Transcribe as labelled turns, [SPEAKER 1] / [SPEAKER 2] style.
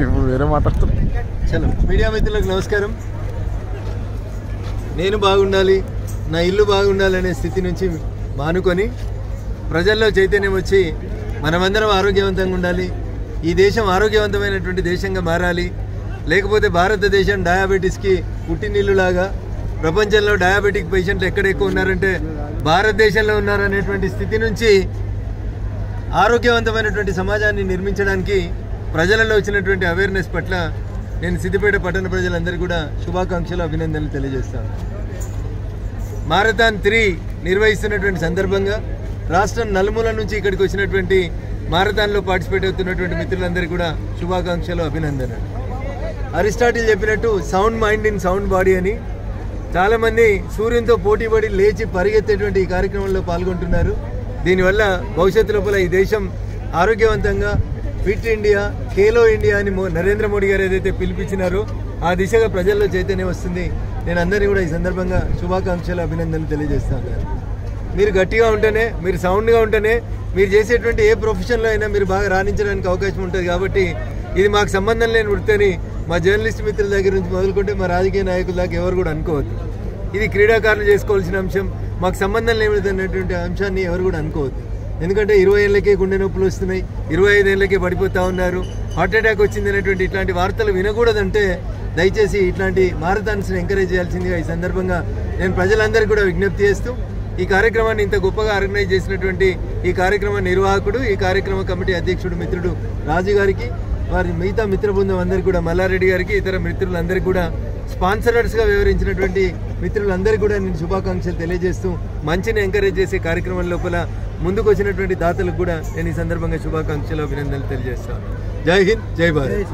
[SPEAKER 1] ఇప్పుడు వేరే మాట్లాడుతున్నా.
[SPEAKER 2] చలో మీడియా మిత్రులకు నమస్కారం. నేను బాగుండాలి, నా ఇల్లు బాగుండాలి అనే స్థితి నుంచి మానుకొని ప్రజల్లో చైతన్యం వచ్చి మనమందరం ఆరోగ్యవంతంగా ఉండాలి, ఈ దేశం ఆరోగ్యవంతమైనటువంటి దేశంగా మారాలి, లేకపోతే భారతదేశం డయాబెటీస్కి పుట్టినిల్లులాగా ప్రపంచంలో డయాబెటిక్ పేషెంట్లు ఎక్కడ ఎక్కువ ఉన్నారంటే భారతదేశంలో ఉన్నారనేటువంటి స్థితి నుంచి ఆరోగ్యవంతమైనటువంటి సమాజాన్ని నిర్మించడానికి ప్రజలలో వచ్చినటువంటి అవేర్నెస్ పట్ల నేను సిద్దిపేట పట్టణ ప్రజలందరికీ కూడా శుభాకాంక్షలు, అభినందనలు తెలియజేస్తాను. మారథాన్ 3 నిర్వహిస్తున్నటువంటి సందర్భంగా రాష్ట్రం నలుమూల నుంచి ఇక్కడికి వచ్చినటువంటి మారథాన్లో పార్టిసిపేట్ అవుతున్నటువంటి మిత్రులందరికీ కూడా శుభాకాంక్షలు, అభినందనలు. అరిస్టాటిల్ చెప్పినట్టు sound mind in sound body అని చాలామంది సూర్యునితో పోటీపడి లేచి పరిగెత్తేటువంటి ఈ కార్యక్రమంలో పాల్గొంటున్నారు. దీనివల్ల భవిష్యత్తు లోపల ఈ దేశం ఆరోగ్యవంతంగా ఫిట్ ఇండియా, ఖేలో ఇండియా అని నరేంద్ర మోడీ గారు ఏదైతే పిలిపించినారో ఆ దిశగా ప్రజల్లో చైతన్యం వస్తుంది. నేను అందరినీ కూడా ఈ సందర్భంగా శుభాకాంక్షలు, అభినందనలు తెలియజేస్తాను. మీరు గట్టిగా ఉంటేనే, మీరు సౌండ్గా ఉంటేనే మీరు చేసేటువంటి ఏ ప్రొఫెషన్లో అయినా మీరు బాగా రాణించడానికి అవకాశం ఉంటుంది. కాబట్టి ఇది మాకు సంబంధం లేని వృత్తిని మా జర్నలిస్ట్ మిత్రుల దగ్గర నుంచి మొదలుకుంటే మా రాజకీయ నాయకుల దాకా ఎవరు కూడా అనుకోవద్దు. ఇది క్రీడాకారులు చేసుకోవాల్సిన అంశం, మాకు సంబంధం లేనిదన్నటువంటి అంశాన్ని ఎవరు కూడా అనుకోవద్దు. ఎందుకంటే 20 ఏళ్ళకే గుండె నొప్పులు వస్తున్నాయి, 25 ఏళ్ళకే పడిపోతూ ఉన్నారు, హార్ట్ అటాక్ వచ్చింది అనేటువంటి ఇట్లాంటి వార్తలు వినకూడదంటే దయచేసి ఇట్లాంటి మారథాన్స్ని ఎంకరేజ్ చేయాల్సిందిగా ఈ సందర్భంగా నేను ప్రజలందరికీ కూడా విజ్ఞప్తి చేస్తూ ఈ కార్యక్రమాన్ని ఇంత గొప్పగా ఆర్గనైజ్ చేసినటువంటి ఈ కార్యక్రమ నిర్వాహకుడు, ఈ కార్యక్రమ కమిటీ అధ్యక్షుడు మిత్రుడు రాజు గారికి, వారి మిగతా మిత్ర బృందం అందరికీ కూడా, మల్లారెడ్డి గారికి, ఇతర మిత్రులందరికీ కూడా, స్పాన్సరర్స్గా వివరించినటువంటి మిత్రులందరికీ కూడా నేను శుభాకాంక్షలు తెలియజేస్తూ మంచిని ఎంకరేజ్ చేసే కార్యక్రమం లోపల ముందుకు వచ్చినటువంటి దాతలకు కూడా నేను ఈ సందర్భంగా శుభాకాంక్షలు, అభినందనలు తెలియజేస్తాను. జై హింద్, జై భారత్.